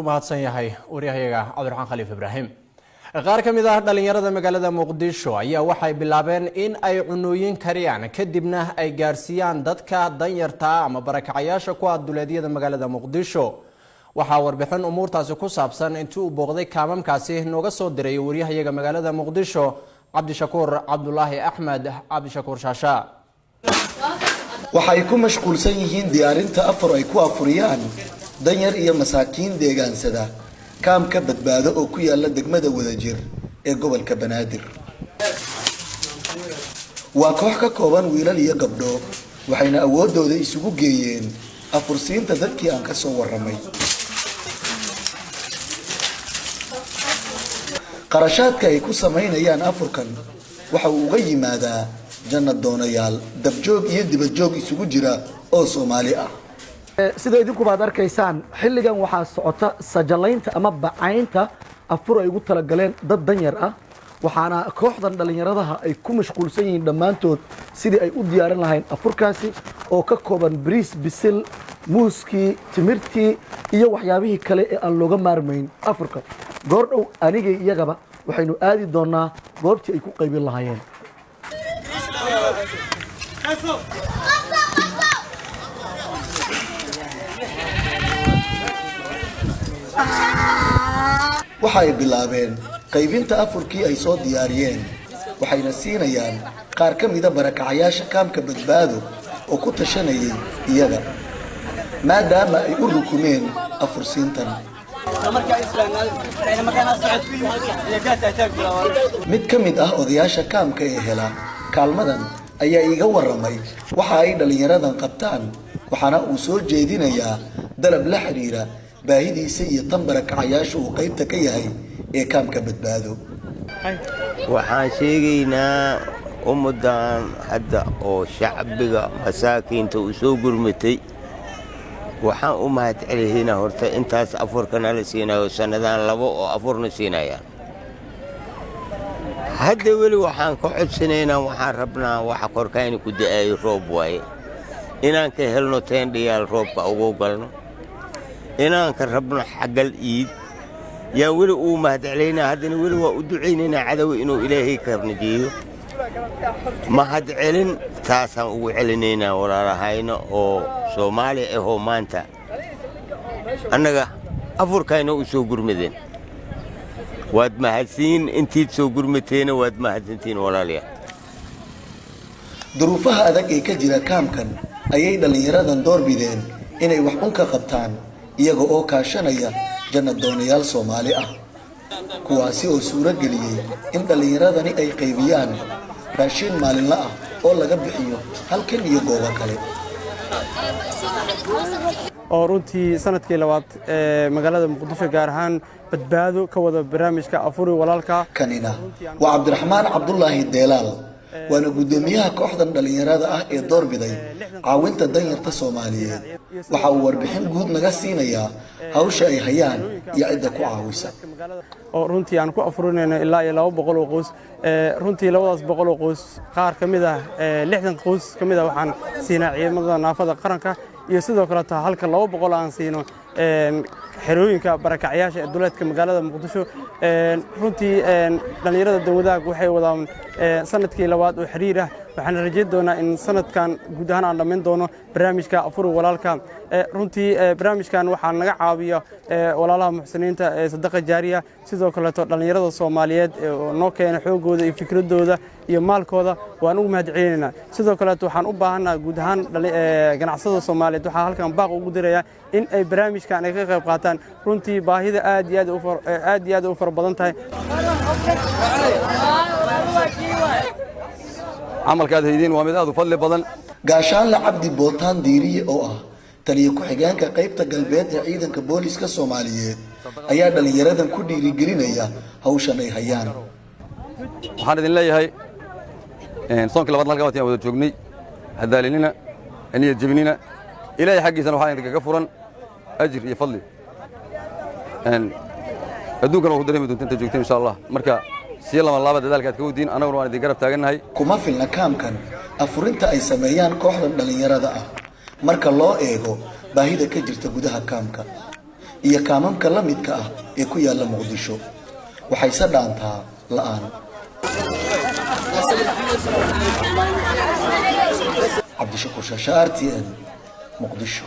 mahadsan yahay wariyahayaga Cabdiraxmaan Khaliif Ibraahim qaar ka mid ah dhalinyarada magaalada Muqdisho ayaa waxay bilaabeen in ay cunooyin kariyaan kadibna ay gaarsiiyaan dadka danyarta ama barakacayaasha ku ah duleedyada magaalada Muqdisho waxa warbixin umuurtaasi ku saabsan intii uu booqday kaamamkaasi nooga soo diray wariyahayaga magaalada Muqdisho Cabdishakuur Cabdullaahi Axmed Cabdishakuur Shaasha waxay ku mashquulsan yihiin diyaarinta afur ay ku afuriyaan danyar iyo masaakiin deegaansada kaamka badbaado oo ku yaala degmada Wadajir ee gobolka Banaadir waa koox ka kooban wiilal iyo gabdho waxayna awoodooda isugu geeyeen afursiinta dadkii aan ka soo waramay qarashaadka ay ku sameynayaan afurkan waxa uu uga yimaadaa jannad doonayaal dabjoog iyo dibadjoog isugu jira oo Soomaali ah sida idinku baad arkaysaan xilligan waxaa socota sajalaynta ama bacaynta afur ay ugu tala galeen dad danyar ah waxaana kooxdan dhalinyaradaha ay ku mashquulsan yihiin dhammaantood sidii ay u diyaarin lahayn afurkaasi oo ka kooban bariis bisil muuskii timirtii iyo waxyaabihii kale ee aan looga maarmayn afurka goordhow anigay iyagaba waxaynu aadi doonaa goobtii ay ku qaybin lahaayeen waxay bilaabeen qaybinta afurkii ay soo diyaariyeen waxayna siinayaan qaar ka mid ah barakacayaasha kaamka badbaado oo ku tashanayay iyaga maadaama ay u rukumeen afursiintan mid ka mid ah odayaasha kaamka ee hela kaalmadan ayaa iiga waramay waxa ay dhalinyaradan qabtaan waxaana uu soo jeedinayaa dalab la xiriira baahidiisa iyo tan barakacayaasha uu qaybta ka yahay ee kaamka badbaado waxaan sheegaynaa ummadan hadda oo shacbiga masaakiinta u soo gurmatay waxaan u mahadcelinaynaa horta intaas afurkana la siinayo sanadaan labo oo afurna siinayaan hadda weli waxaan ka codsanaynaa waxaan rabnaa waxa korkayna ku da'ayo roob waaye inaan ka helno teendhiyaal roobka ugu galno inaan ka rabno xagal iid yaa weli uu mahadcelaynaa haddana weli waa u ducaynaynaa cadow inuu ilaahay ka najiyo mahadcelin taasaan ugu celinaynaa walaalahayna oo Soomaali ahoo maanta annaga afurkayna u soo gurmadeen waad mahadsiin intiid soo gurmateena waad mahadsantiin walaalayaal duruufaha adag ee ka jira kaamkan ayay dhalinyaradan doorbideen inay wax un ka qabtaan iyaga oo kaashanaya jannad doonayaal Soomaali ah kuwaasi oo suura geliyay in dhalinyaradani ay qaybiyaan raashin maalinle ah oo laga bixiyo halkan iyo goobo kale oo runtii sanadkii labaad ee magaalada Muqdisho gaar ahaan badbaado ka wada barnaamijka afuri walaalka kanina waa Cabdiraxmaan Cabdullaahi Deelaal waana gudoomiyaha kooxdan dhalinyarada ah ee doorbiday caawinta danyarta Soomaaliyeed waxa uu warbixin guud naga siinayaa hawsha ay hayaan iyo cidda ku caawisa oo runtii aan ku afurinayno ilaa 200 oo qoys runtii 200 oo qoys qaar kamid ah 60 qoys kamid ah waxaan siinaa ciidamada naafada qaranka iyo sidoo kale taa halka 200 aan siino xerooyinka barakacayaasha ee duleedka magaalada Muqdisho runtii dhalinyarada dawladda waxay wadaan sanadkii labaad oo xiriir ah waxaan rajayn doonaa in sanadkan guud ahaan aan dhameyn doono barnaamijka afur walaalka runtii barnaamijkan waxaa naga caawiya walaalaha muxsiniinta ee sadaqa jaariya sidoo kale dhalinyarada Soomaaliyeed oo noo keenay xoogooda iyo fikradooda iyo maalkooda waan ugu mahadcelinaynaa sidoo kale waxaan u baahanahay guud ahaan ganacsatada Soomaaliyeed waxa halkan baaq ugu diraya in ay barnaamijkan ay ka qayb qaataan runtii baahida aad iyo aad u far badan tahay camalkaad haydeen waa mid aad u fadli badan gaashaanle Cabdi Bootaan Diiriye oo ah taliye ku xigeenka qaybta galbeed ee ciidanka booliska Soomaaliyeed ayaa dhalinyaradan ku dhiirigelinaya hawshan ay hayaan waxaan idin leeyahay soonka labaad halka wada wada joognay hadaalinina aniyad jabinina ilaahay xaqiisana waxaan idinkaga furan ajir iyo fadli adduunkana waa ku dareemi doontaa inta joogteen insha Allah marka si laba dadaalkaad ka wadiin anaguna waan idin garab taaganahay kuma filna kaamkan afurinta ay sameeyaan kooxdan dhalinyarada ah marka loo eego baahida ka jirta gudaha kaamka iyo kaamamka la midka ah ee ku yaalla muqdisho waxayse dhaantaa la'aan. cabdishakuur shaasha RTN muqdisho.